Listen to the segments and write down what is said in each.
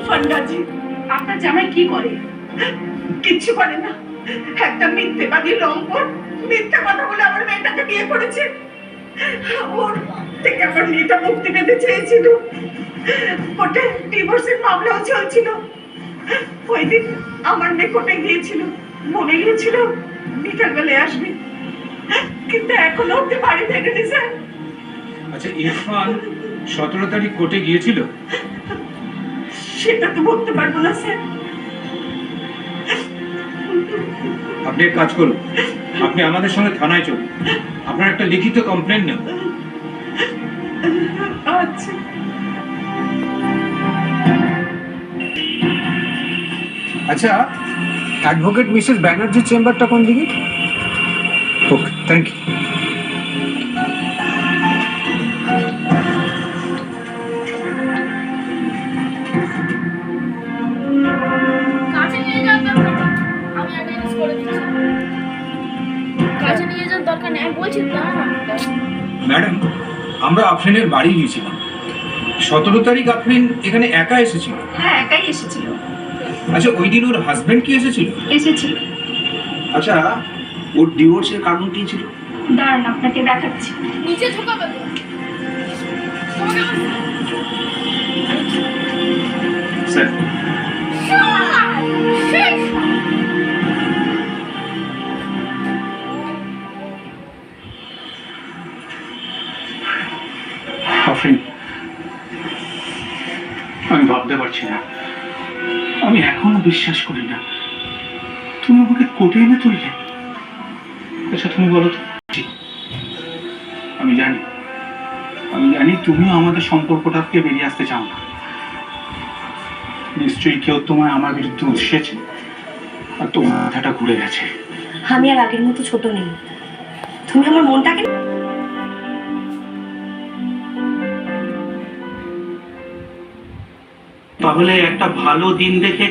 ফান্ডাজি, আপনার জামাই কি করে? কিচ্ছু করে না। একটা মিথ্যেবাদী লম্পট মিথ্যা কথা বলে আমার মেয়েটাকে বিয়ে করেছে। ওর থেকে আমার মেয়েটা মুক্তি পেতে চেয়েছিল। কোর্টে ডিভোর্সের মামলাও চলছিল। ওই দিন আমার মেয়ে কোর্টে গিয়েছিল, বলে গিয়েছিল বিকালবেলায় আসবে, কিন্তু এখনো অব্দি বাড়ি ফেরেনি স্যার। আচ্ছা, ইরফান 17 তারিখ কোর্টে গিয়েছিল? সেটা তো বলতে পারবো না স্যার। আপনি এক কাজ করুন, আপনি আমাদের সঙ্গে থানায় চলুন, আপনার একটা লিখিত কমপ্লেন নেব। আচ্ছা। আচ্ছা, অ্যাডভোকেট মিসেস ব্যানার্জির চেম্বারটা কোন দিকে? ওকে, থ্যাংক ইউ। কাছে নিয়ে যাবেন না, আমি অ্যাটেন্ডেন্স করে দিচ্ছি। কাছে নিয়ে যাওয়ার দরকার নেই, আমি বলছি না। ম্যাডাম, আমরা আফরিনের বাড়ি গিয়েছিলাম। 17 তারিখ আফরিন এখানে একা এসেছিল? হ্যাঁ, একাই এসেছিল। আচ্ছা, ওই দিন ওর হাজবেন্ড কি এসেছিল? এসেছিল। আচ্ছা, ওর ডিভোর্সের কারণ কি ছিল? দাঁড়ান, আপনাকে দেখাচ্ছি। নিচে ঝুঁকাবে তো। তোমাকে স্যার, আফরিন, আমি ভাবতে পারছি না, আমি এখনো বিশ্বাস করি না তুমি আমাকে কোর্টে এনে তুললে। আচ্ছা তুমি বলো তো, আমি জানি তুমিও আমাদের সম্পর্কটাকে বেরিয়ে আসতে চাও না। নিশ্চয়ই কেউ তোমায় আমার বিরুদ্ধে উৎসেছে আর তোমার মাথাটা ঘুরে গেছে। আমি আর আগের মতো ছোট নেই। তুমি আমার মনটাকে তাহলে একটা ভালো দিন দেখে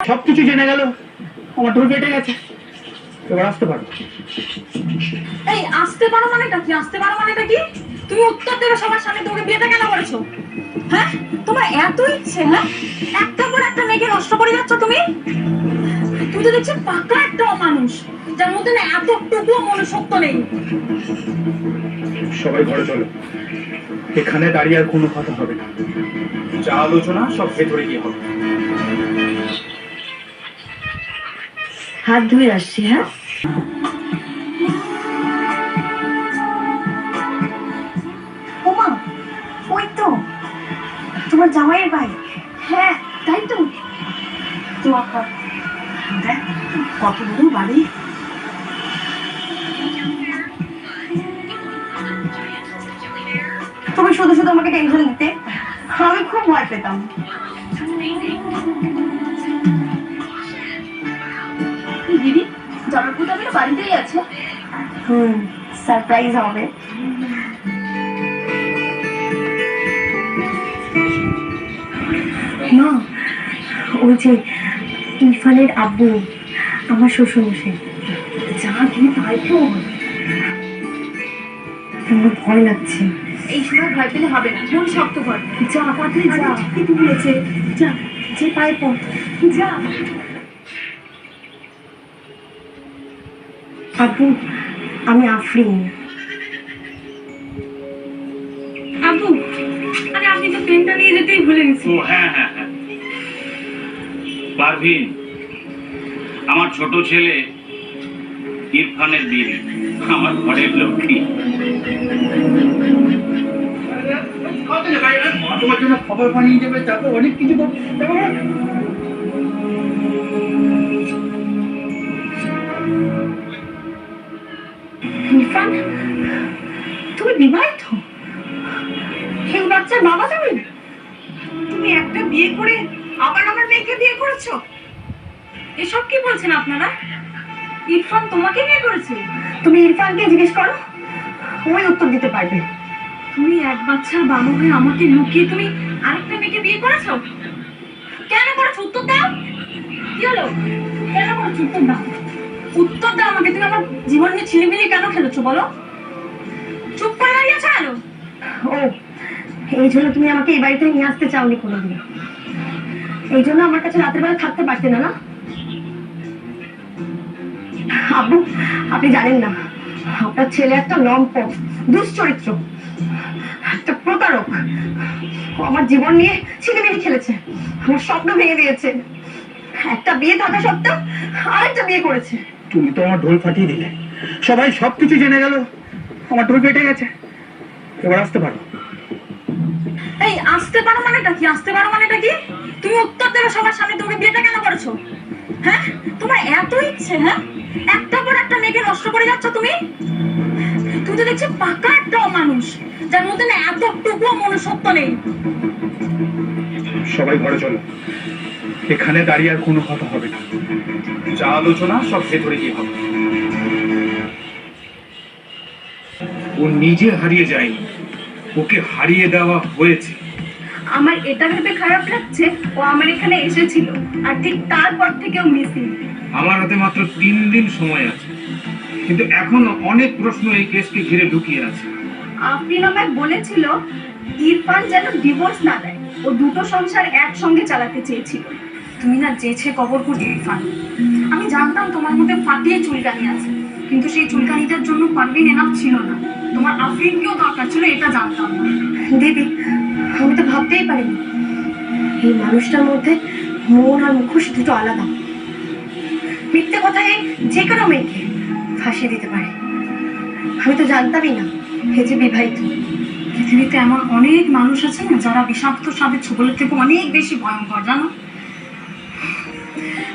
সবকিছু জেনে গেল, আমার ঢোল কেটে গেছে, এবার আসতে পারো। এই আসতে পারো মানেটা কি? আসতে পারো মানেটা কি? তুমি উত্তর দেবে সবার সামনে, তোকে বিয়েটা কেন করেছো? হ্যাঁ, তোমার এত ইচ্ছে? হ্যাঁ, একটা পর একটা মেয়েকে নষ্ট করে যাচ্ছ তুমি। তুই তো দেখছি পাকা একটা মানুষ, যার মধ্যে না এতটুকু মনুষ্যত্ব নেই। সবাই ঘরে চলো, এখানে দাঁড়িয়ে আর কোনো কথা হবে না। যা আলোচনা সব ভেতরে গিয়ে হবে। হাত ধুয়ে আসছি। হ্যাঁ, ওমা, ওই তো তোমার জামাইয়ের ভাই। হ্যাঁ, তাই তো। তোমার দেখ কত বড় বাড়ি। তুমি শুধু শুধু আমাকে টেনশন দিতে, আমি খুব ভয় পেতাম। দিদি, জামাইপুর তো বাড়িতেই আছে। সারপ্রাইজ হবে। না, ওই যে ইরফানের আব্বু, আমার শ্বশুর মশাই। যা তুমি তাই তো, আমার ভয় লাগছে। এই সময় ভয় পেলে হবে না, মন শক্ত কর। যা তাড়াতাড়ি যা, কি বলেছে? যা, যে পায়ে পড়, যা। আব্বু, আমি আফরিন। আব্বু, আরে আপনি তো পেনটা নিয়ে যেতেই ভুলে গেছি। ও হ্যাঁ হ্যাঁ হ্যাঁ, পারভিন, আমার ছোট ছেলে ইরফানের বিয়ে, আমার ঘরের লক্ষ্মী। তোমার জন্য খবর বানিয়ে যাবে, তারপর অনেক কিছু। ইরফান, তুমি বিবাহিত? এই বাচ্চার বাবা তুমি? তুমি একটা বিয়ে করে আবার আমার মেয়েকে বিয়ে করেছো? এসব কি বলছেন আপনারা? ইরফান তোমাকে বিয়ে করেছে? তুমি ইরফানকে জিজ্ঞেস করো, ওই উত্তর দিতে পারবে। তুমি এক বাচ্চার বাবা হয়ে আমাকে লুকিয়ে তুমি আরেকটা মেয়েকে বিয়ে করেছো? কেন করেছো? উত্তর দাও। কি হলো? কেন করেছো? উত্তর দাও, উত্তর দাও আমাকে। তুমি আমার জীবন নিয়ে ছিলিমিলি কেন খেলেছো বলো? চুপ করে দাঁড়িয়ে আছো কেন? ও, এই জন্য তুমি আমাকে এই বাড়িতে নিয়ে আসতে চাওনি কোনোদিন? এই জন্য আমার কাছে রাতের বেলা থাকতে পারতে না, না? আব্বু, আপনি জানেন না, আপনার ছেলে একটা লম্পট, দুশ্চরিত্র, একটা প্রতারক। ও আমার জীবন নিয়ে ছিনিমিনি খেলেছে, আমার স্বপ্ন ভেঙে দিয়েছে। একটা বিয়ে থাকা সত্ত্বেও আরেকটা বিয়ে করেছে। তুমি তো আমার ঢোল ফাটিয়ে দিলে, সবাই সবকিছু জেনে গেল, আমার ঢোল কেটে গেছে। এবার আসতে পারো। এই আসতে পারো মানেটা কি? আসতে পারো মানেটা কি? তুমি উত্তর দেবে সবার সামনে, তোমাকে বিয়েটা কেন করেছো? হ্যাঁ, তোমার এত ইচ্ছে? হ্যাঁ, একটা পর একটা মেয়েকে নষ্ট করে যাচ্ছ তুমি। তুমি তো দেখছি পাকা একটা মানুষ, যার মধ্যে না এতটুকুও মনুষ্যত্ব নেই। সবাই ঘরে চলো, এখানে দাঁড়িয়ে আর কোনো কথা হবে না। যা আলোচনা সব ভেতরে গিয়ে হবে। ও নিজে হারিয়ে যায়নি, ওকে হারিয়ে দেওয়া হয়েছে। আমার এটা ভেবে খারাপ লাগছে ও আমার এখানে এসেছিল আর ঠিক তারপর থেকেও মিসিং। আমার হাতে মাত্র 3 দিন সময় আছে, কিন্তু এখনো অনেক প্রশ্ন এই কেসকে ঘিরে লুকিয়ে আছে। আফরিন আমায় বলেছিল ইরফান যেন ডিভোর্স না দেয়, ও দুটো সংসার একসঙ্গে চালাতে চেয়েছিল। তুমি না যেছে কবর করতে ইরফান। আমি জানতাম তোমার মধ্যে ফাটিয়ে চুলকানি আছে, কিন্তু সেই চুলকানিটার জন্য পারভিন এনাফ ছিল না। তোমার আফরিনকেও দরকার ছিল, এটা জানতাম না। দিদি, আমি তো ভাবতেই পারিনি এই মানুষটার মধ্যে মন আর মুখোশ দুটো আলাদা। মিথ্যে কথায় যে কোনো মেয়েকে ফাঁসিয়ে দিতে পারে। আমি তো জানতামই না হে যে বিবাহিত। পৃথিবীতে এমন অনেক মানুষ আছে না, যারা বিষাক্ত স্বাদের ছোবলের থেকে অনেক বেশি ভয়ঙ্কর, জানো?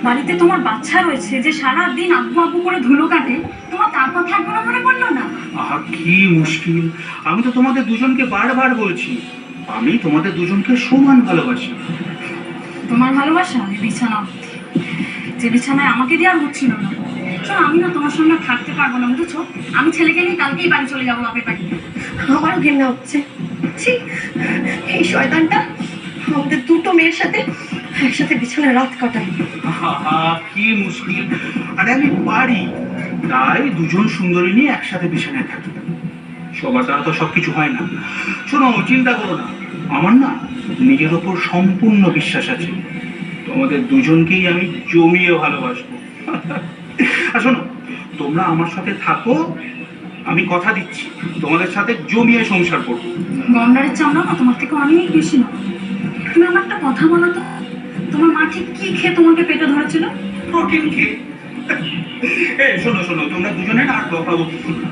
বাড়িতে তোমার বাচ্চা রয়েছে যে সারাদিন আব্বু আব্বু করে ধুলো কাটে, তোমার তার কথা একবার মনে পড়লো না? আহা, কি মুশকিল! আমি তো তোমাদের দুজনকে বারবার বলছি, আমি তোমাদের দুজনকে সমান ভালোবাসি। তোমার ভালোবাসা আমি বিছানা অবধি, যে বিছানায় আমাকে দেওয়ার হচ্ছিল না। শোনো, আমি না তোমার সঙ্গে থাকতে পারবো না, বুঝেছো? আমি ছেলেকে নিয়ে কালকেই বাড়ি চলে যাবো বাপের বাড়িতে। আমারও ঘৃণা হচ্ছে। এই শয়তানটা আমাদের দুটো মেয়ের সাথে একসাথে বিছানায় রাত কাটায়। আহা, কি মুশকিল! আরে আমি পারি, তাই দুজন সুন্দরী নিয়ে একসাথে বিছানায় থাকি। সবার দ্বারা তো সবকিছু হয় না। শোনো, চিন্তা করো না, আমার না নিজের ওপর সম্পূর্ণ বিশ্বাস আছে। তোমাদের দুজনকেই আমি জমিয়ে ভালোবাসবো। আর শোনো, তোমরা আমার সাথে থাকো, আমি কথা দিচ্ছি তোমাদের সাথে জমিয়ে সংসার করবো। গন্ডারের চামড়া না তোমার থেকে অনেক বেশি না। তুমি আমার একটা কথা বলো তো, তোমার মা ঠিক কি খেয়ে তোমাকে পেটে ধরেছিল? প্রোটিন খেয়ে। শোনো শোনো, তোমরা দুজনে না আর বকাবকি করো না।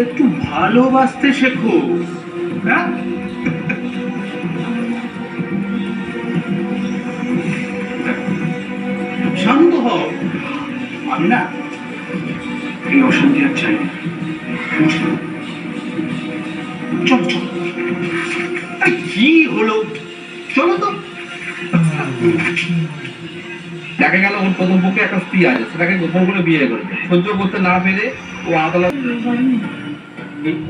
একটু ভালোবাসতে শেখো। হ্যাঁ, শান্ত হও। আমি না এই অশান্তি আর চাই না, বুঝলি? চল চল। আরে কি হলো, চলো তো। দেখা গেল ওর প্রথম পক্ষে একটা স্ত্রী আছে, সেটাকে গোপন করে বিয়ে করেছে। সহ্য করতে না পেরে ও আদালত।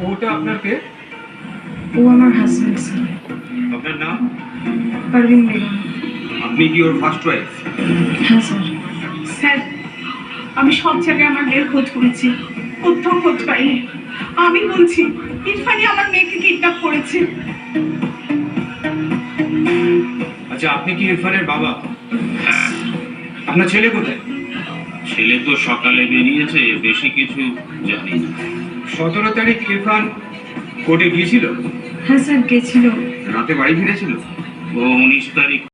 ওটা আপনার কে? ও আমার হাজবেন্ড স্যার, আপনার নাম? পারভিন বেগম। আপনি কি ওর ফার্স্ট ওয়াইফ? হ্যাঁ স্যার। স্যার, আমি সব জায়গায় আমার মেয়ের খোঁজ করেছি, কোথাও খোঁজ পাইনি। আমি বলছি ইরফানই আমার মেয়েকে কিডন্যাপ করেছে। আচ্ছা, আপনি কি ইরফানের বাবা? আপনার ছেলে কোথায়? ছেলে তো সকালে বেরিয়েছে, বেশি কিছু জানি না। 17 তারিখ ইরফান কোর্টে গিয়েছিল, হ্যাঁ স্যার, গেছিল। রাতে বাড়ি ফিরেছিল। ও 19 তারিখ